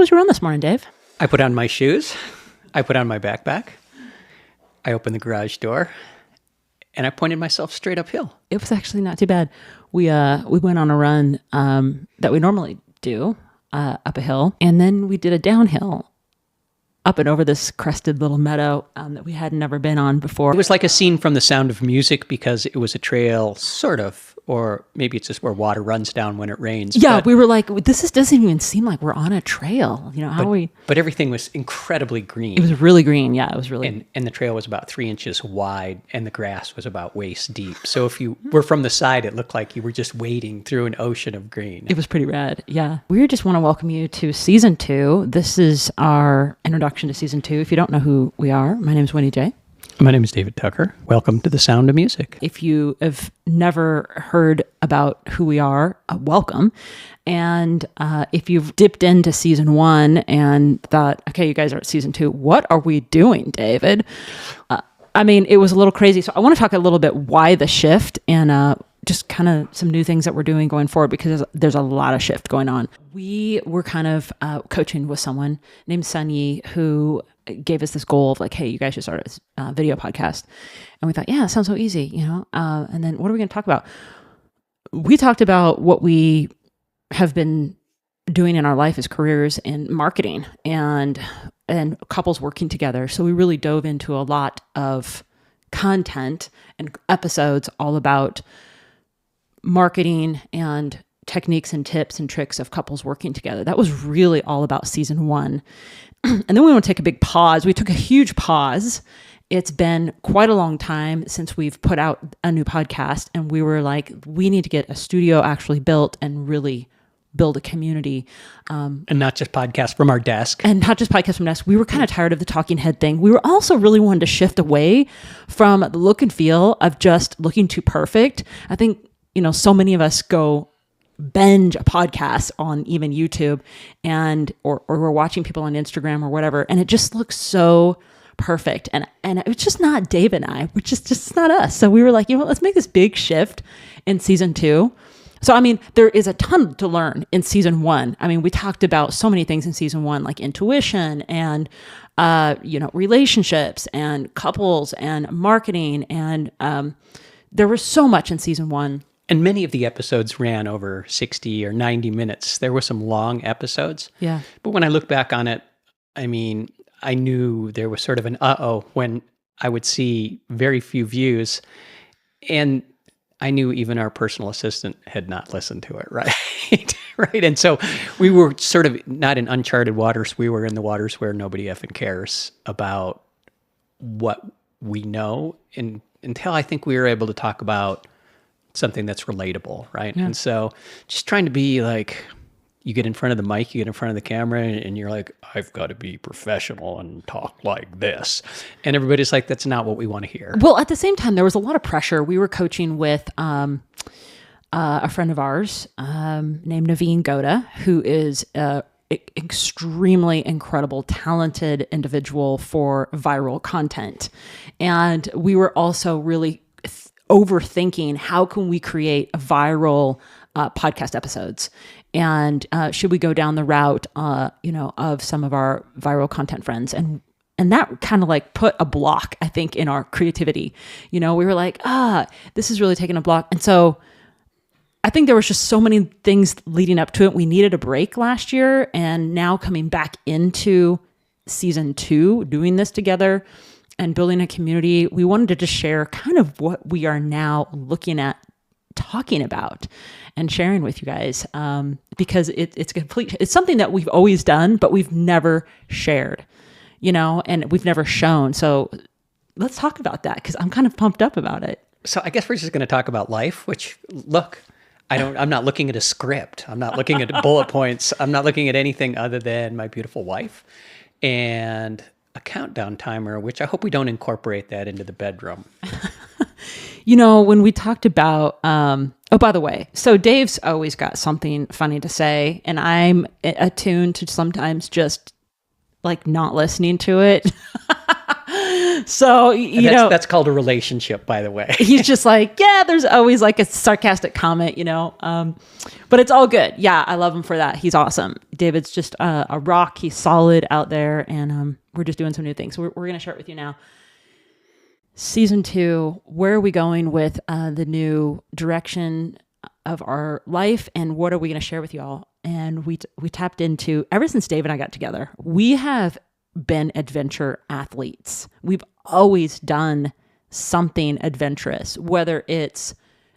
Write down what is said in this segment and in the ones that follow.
was your run this morning, Dave? I put on my shoes. I put on my backpack. I opened the garage door, and I pointed myself straight uphill. It was actually not too bad. We went on a run that we normally do up a hill, and then we did a downhill up and over this crested little meadow that we had never been on before. It was like a scene from The Sound of Music because it was a trail, sort of, or maybe it's just where water runs down when it rains. Yeah, we were like, doesn't even seem like we're on a trail. You know, how are we? But everything was incredibly green. It was really green. Yeah, it was really. And the trail was about 3 inches wide, and the grass was about waist deep. So if you were from the side, it looked like you were just wading through an ocean of green. It was pretty rad. Yeah. We just want to welcome you to season 2. This is our introduction to season 2. If you don't know who we are, my name is Wendy J. My name is David Tucker. Welcome to The Sound of Music. If you have never heard about who we are, welcome. And if you've dipped into season 1 and thought, okay, you guys are at season 2, what are we doing, David? I mean, it was a little crazy. So I want to talk a little bit why the shift and just kind of some new things that we're doing going forward, because there's a lot of shift going on. We were kind of coaching with someone named Sunny who gave us this goal of like, hey, you guys should start a video podcast. And we thought, yeah, it sounds so easy, you know? And then what are we going to talk about? We talked about what we have been doing in our life as careers in marketing and couples working together. So we really dove into a lot of content and episodes all about marketing and techniques and tips and tricks of couples working together. That was really all about season 1. And then we want to take a big pause. We took a huge pause. It's been quite a long time since we've put out a new podcast. And we were like, we need to get a studio actually built and really build a community. And not just podcasts from our desk. And not just podcasts from desk. We were kind of tired of the talking head thing. We were also really wanting to shift away from the look and feel of just looking too perfect. I think, you know, so many of us go binge a podcast on even YouTube and or we're watching people on Instagram or whatever, and it just looks so perfect. And it's just not Dave and I, which is just not us. So we were like, you know what, let's make this big shift in season 2. So, I mean, there is a ton to learn in season 1. I mean, we talked about so many things in season 1, like intuition and, relationships and couples and marketing. And there was so much in season 1. And many of the episodes ran over 60 or 90 minutes. There were some long episodes. Yeah. But when I look back on it, I mean, I knew there was sort of an when I would see very few views. And I knew even our personal assistant had not listened to it, right? Right. And so we were sort of not in uncharted waters. We were in the waters where nobody effing cares about what we know until I think we were able to talk about something that's relatable, right? Yeah. And so just trying to be like, you get in front of the mic, you get in front of the camera, and you're like, I've got to be professional and talk like this. And everybody's like, that's not what we want to hear. Well, at the same time, there was a lot of pressure. We were coaching with a friend of ours named Naveen Goda, who is extremely incredible, talented individual for viral content. And we were also really overthinking how can we create a viral podcast episodes, and should we go down the route of some of our viral content friends, and that kind of like put a block, I think, in our creativity. You know, we were like, this is really taking a block. And so I think there was just so many things leading up to it. We needed a break last year, and now coming back into season 2, doing this together and building a community, we wanted to just share kind of what we are now looking at talking about and sharing with you guys, because it's something that we've always done, but we've never shared, you know, and we've never shown. So let's talk about that, because I'm kind of pumped up about it. So I guess we're just going to talk about life, which, look, I'm not looking at a script. I'm not looking at bullet points. I'm not looking at anything other than my beautiful wife and a countdown timer, which I hope we don't incorporate that into the bedroom. You know, when we talked about, by the way, so Dave's always got something funny to say, and I'm attuned to sometimes just like not listening to it. So, that's called a relationship, by the way. he's just like, yeah, there's always like a sarcastic comment, but it's all good. Yeah, I love him for that. He's awesome. David's just a rock. He's solid out there, and we're just doing some new things. So we're going to share it with you now. Season 2, where are we going with the new direction of our life, and what are we going to share with y'all? And we tapped into, ever since Dave and I got together, we have been adventure athletes. We've always done something adventurous, whether it's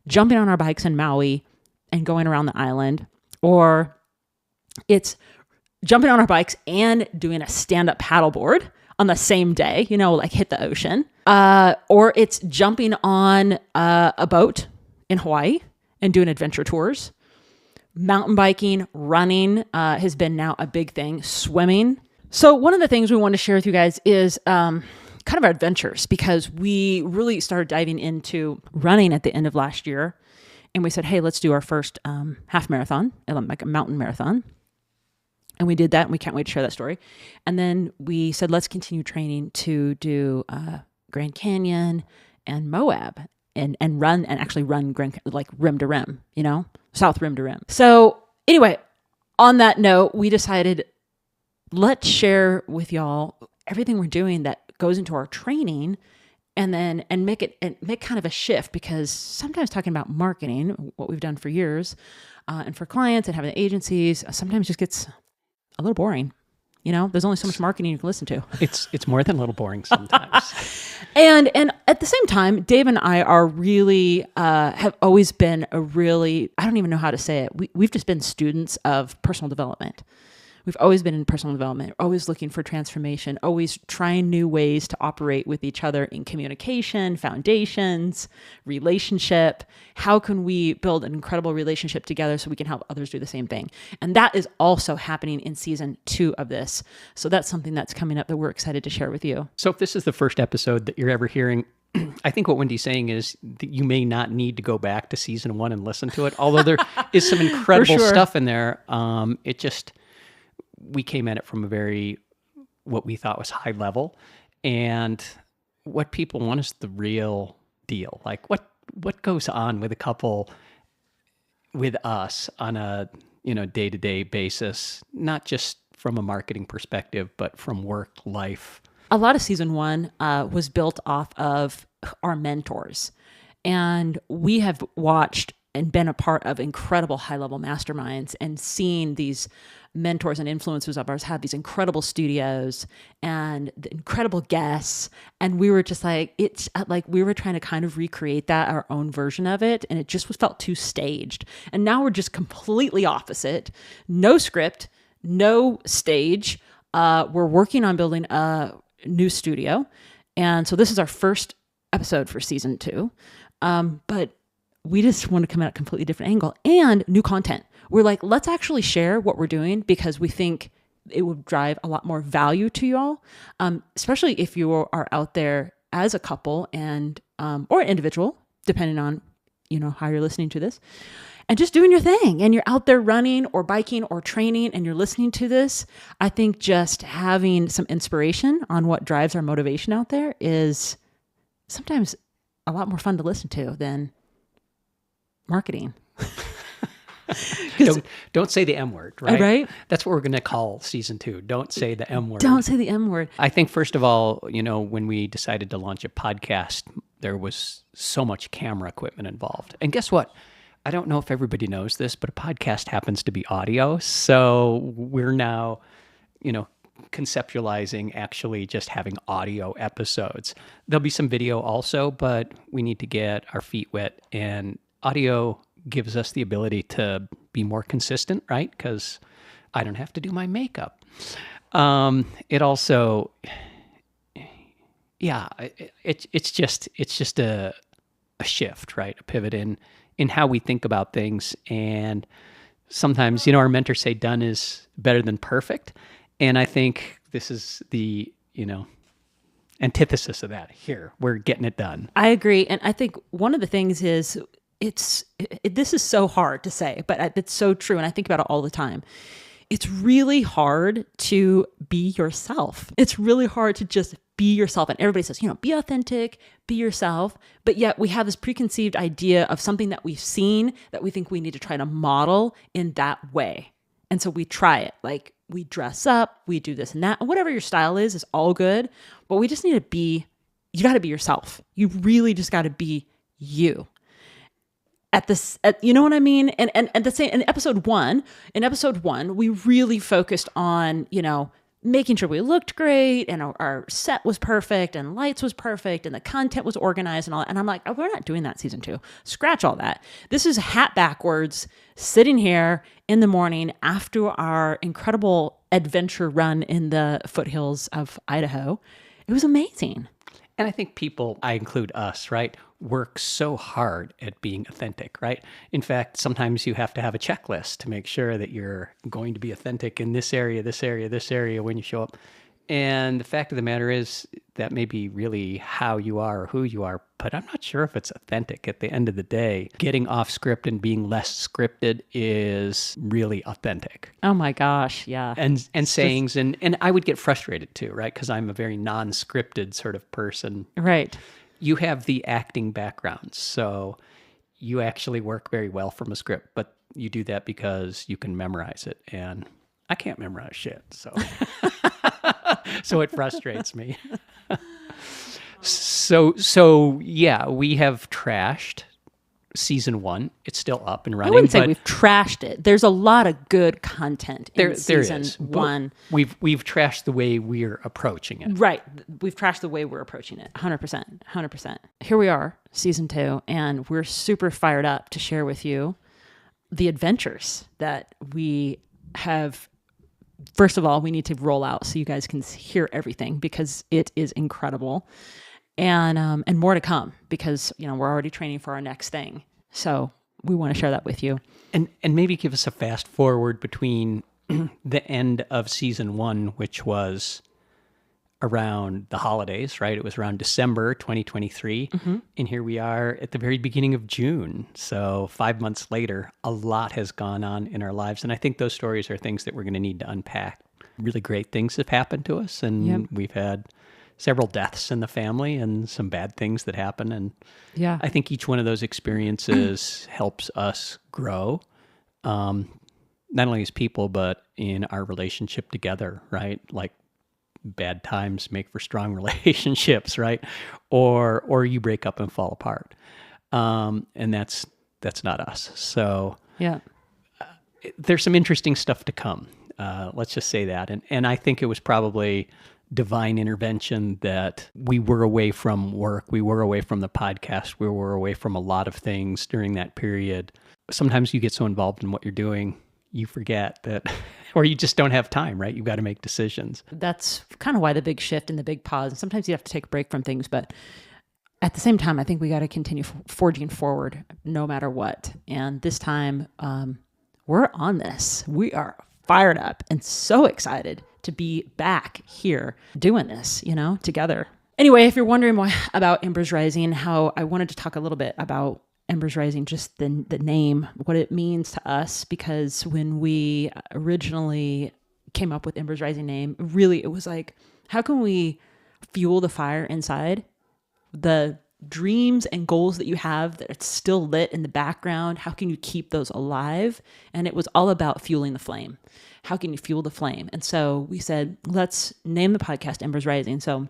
jumping on our bikes in Maui and going around the island, or it's jumping on our bikes and doing a stand-up paddleboard on the same day, like hit the ocean. Or it's jumping on a boat in Hawaii and doing adventure tours. Mountain biking, running has been now a big thing. Swimming. So one of the things we want to share with you guys is kind of our adventures, because we really started diving into running at the end of last year. And we said, hey, let's do our first half marathon, like a mountain marathon. And we did that, and we can't wait to share that story. And then we said, let's continue training to do Grand Canyon and Moab and run, and actually run like rim to rim, south rim to rim. So anyway, on that note, we decided, let's share with y'all everything we're doing that goes into our training, and make kind of a shift, because sometimes talking about marketing, what we've done for years, and for clients and having agencies, sometimes just gets a little boring. There's only so much marketing you can listen to. It's more than a little boring sometimes. and at the same time, Dave and I are really, have always been I don't even know how to say it. We've just been students of personal development. We've always been in personal development, always looking for transformation, always trying new ways to operate with each other in communication, foundations, relationship. How can we build an incredible relationship together so we can help others do the same thing? And that is also happening in season 2 of this. So that's something that's coming up that we're excited to share with you. So if this is the first episode that you're ever hearing, I think what Wendy's saying is that you may not need to go back to season 1 and listen to it, although there is some incredible stuff in there. We came at it from what we thought was high level, and what people want is the real deal. Like what goes on with a couple, with us on a, day-to-day basis, not just from a marketing perspective, but from work, life. A lot of season 1 was built off of our mentors, and we have watched and been a part of incredible high-level masterminds, and seen these mentors and influencers of ours have these incredible studios and the incredible guests. And we were just like, it's like we were trying to kind of recreate that, our own version of it. And it just felt too staged. And now we're just completely opposite. No script, no stage. We're working on building a new studio. And so this is our first episode for season 2. But we just want to come at a completely different angle and new content. We're like, let's actually share what we're doing, because we think it would drive a lot more value to y'all, especially if you are out there as a couple and or an individual, depending on how you're listening to this, and just doing your thing, and you're out there running or biking or training, and you're listening to this. I think just having some inspiration on what drives our motivation out there is sometimes a lot more fun to listen to than marketing. Don't say the M word, right? Right. That's what we're going to call season 2. Don't say the M word. Don't say the M word. I think, first of all, when we decided to launch a podcast, there was so much camera equipment involved. And guess what? I don't know if everybody knows this, but a podcast happens to be audio. So we're now, conceptualizing actually just having audio episodes. There'll be some video also, but we need to get our feet wet, and audio gives us the ability to be more consistent, right? Because I don't have to do my makeup. It also, it's just a shift, right? A pivot in how we think about things. And sometimes, our mentors say done is better than perfect. And I think this is the, antithesis of that. Here, we're getting it done. I agree. And I think one of the things is, this is so hard to say, but it's so true. And I think about it all the time. It's really hard to be yourself. It's really hard to just be yourself. And everybody says, be authentic, be yourself. But yet we have this preconceived idea of something that we've seen that we think we need to try to model in that way. And so we try it. Like we dress up, we do this and that. Whatever your style is all good. But we just need to you got to be yourself. You really just got to be you. You know what I mean? And the same in episode one, we really focused on, making sure we looked great and our set was perfect and lights was perfect and the content was organized and all that. And I'm like, we're not doing that season 2. Scratch all that. This is hat backwards, sitting here in the morning after our incredible adventure run in the foothills of Idaho. It was amazing. And I think people, I include us, right, work so hard at being authentic, right? In fact, sometimes you have to have a checklist to make sure that you're going to be authentic in this area when you show up. And the fact of the matter is that may be really how you are or who you are, but I'm not sure if it's authentic at the end of the day. Getting off script and being less scripted is really authentic. Oh my gosh, yeah. And sayings, and I would get frustrated too, right? Because I'm a very non-scripted sort of person. Right. You have the acting background, so you actually work very well from a script, but you do that because you can memorize it, and I can't memorize shit, so so it frustrates me. So yeah, we have trashed season 1. It's still up and running. I wouldn't say we've trashed it. There's a lot of good content in season 1. We've trashed the way we're approaching it. Right. We've trashed the way we're approaching it. 100%. Here we are, season 2, and we're super fired up to share with you the adventures that we have. First of all, we need to roll out so you guys can hear everything because it is incredible. And more to come because, we're already training for our next thing. So we want to share that with you. And maybe give us a fast forward between the end of season 1, which was around the holidays, right? It was around December 2023. Mm-hmm. And here we are at the very beginning of June. So 5 months later, a lot has gone on in our lives. And I think those stories are things that we're going to need to unpack. Really great things have happened to us. And we've had several deaths in the family and some bad things that happen. And I think each one of those experiences helps us grow, not only as people, but in our relationship together, right? Like bad times make for strong relationships, right? Or you break up and fall apart. And that's not us. So there's some interesting stuff to come. Let's just say that. And I think it was probably divine intervention that we were away from work. We were away from the podcast. We were away from a lot of things during that period. Sometimes you get so involved in what you're doing, you forget that, or you just don't have time, right? You've got to make decisions. That's kind of why the big shift and the big pause. Sometimes you have to take a break from things, but at the same time, I think we got to continue forging forward no matter what. And this time, we're on this. We are fired up and so excited to be back here doing this, together. Anyway, if you're wondering why about Embers Rising, how I wanted to talk a little bit about Embers Rising, just the name, what it means to us, because when we originally came up with Embers Rising name, really it was like, how can we fuel the fire inside? The dreams and goals that you have that it's still lit in the background, how can you keep those alive? And it was all about fueling the flame. How can you fuel the flame? And so we said, let's name the podcast Embers Rising. So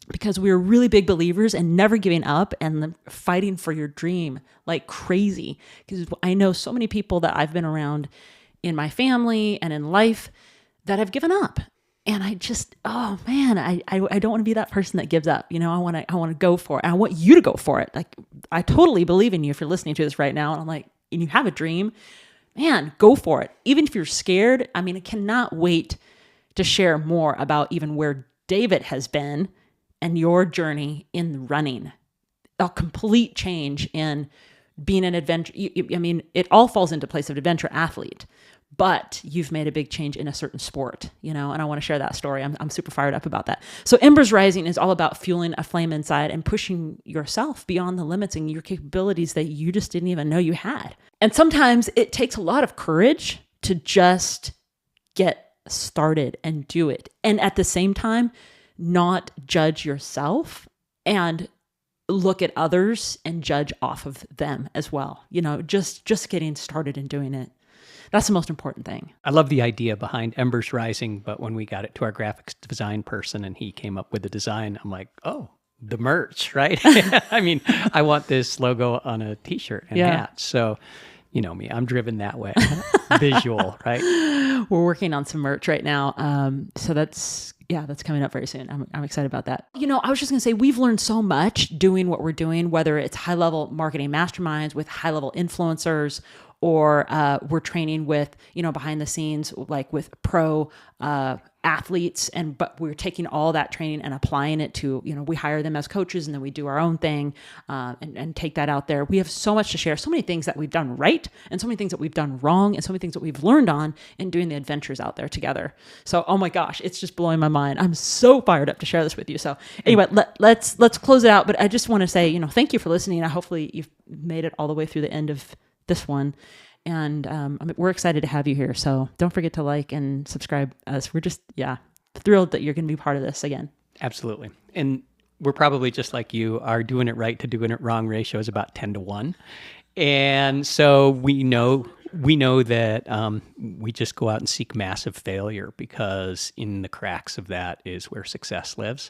because we were really big believers in never giving up and fighting for your dream like crazy. Because I know so many people that I've been around in my family and in life that have given up. And I just, oh man, I don't want to be that person that gives up. I want to go for it. And I want you to go for it. Like, I totally believe in you if you're listening to this right now. And I'm like, and you have a dream, man, go for it. Even if you're scared, I cannot wait to share more about even where David has been and your journey in running. A complete change in being an adventure. It all falls into place of adventure athlete, but you've made a big change in a certain sport, and I want to share that story. I'm super fired up about that. So Embers Rising is all about fueling a flame inside and pushing yourself beyond the limits and your capabilities that you just didn't even know you had. And sometimes it takes a lot of courage to just get started and do it. And at the same time, not judge yourself and look at others and judge off of them as well. Just getting started and doing it. That's the most important thing. I love the idea behind Embers Rising, but when we got it to our graphics design person and he came up with the design, I'm like, oh, the merch, right? I mean, I want this logo on a t-shirt and hat. So, you know me, I'm driven that way. Visual, right? We're working on some merch right now. So that's coming up very soon. I'm excited about that. I was just going to say, we've learned so much doing what we're doing, whether it's high-level marketing masterminds with high-level influencers, or we're training with, behind the scenes, like with pro athletes. But we're taking all that training and applying it to, we hire them as coaches and then we do our own thing and take that out there. We have so much to share, so many things that we've done right and so many things that we've done wrong and so many things that we've learned on in doing the adventures out there together. So, oh my gosh, it's just blowing my mind. I'm so fired up to share this with you. So anyway, let's close it out. But I just want to say, thank you for listening. Hopefully you've made it all the way through the end of this one. And we're excited to have you here. So don't forget to like and subscribe us. We're just, thrilled that you're going to be part of this again. Absolutely. And we're probably just like you. Our doing it right to doing it wrong ratio is about 10-1. And so we know that we just go out and seek massive failure, because in the cracks of that is where success lives.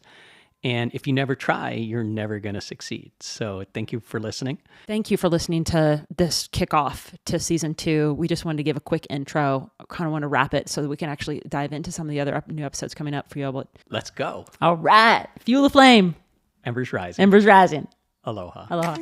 And if you never try, you're never going to succeed. So thank you for listening. Thank you for listening to this kickoff to season 2. We just wanted to give a quick intro. I kind of want to wrap it so that we can actually dive into some of the other new episodes coming up for you. But let's go. All right. Fuel the flame. Embers Rising. Embers Rising. Aloha. Aloha.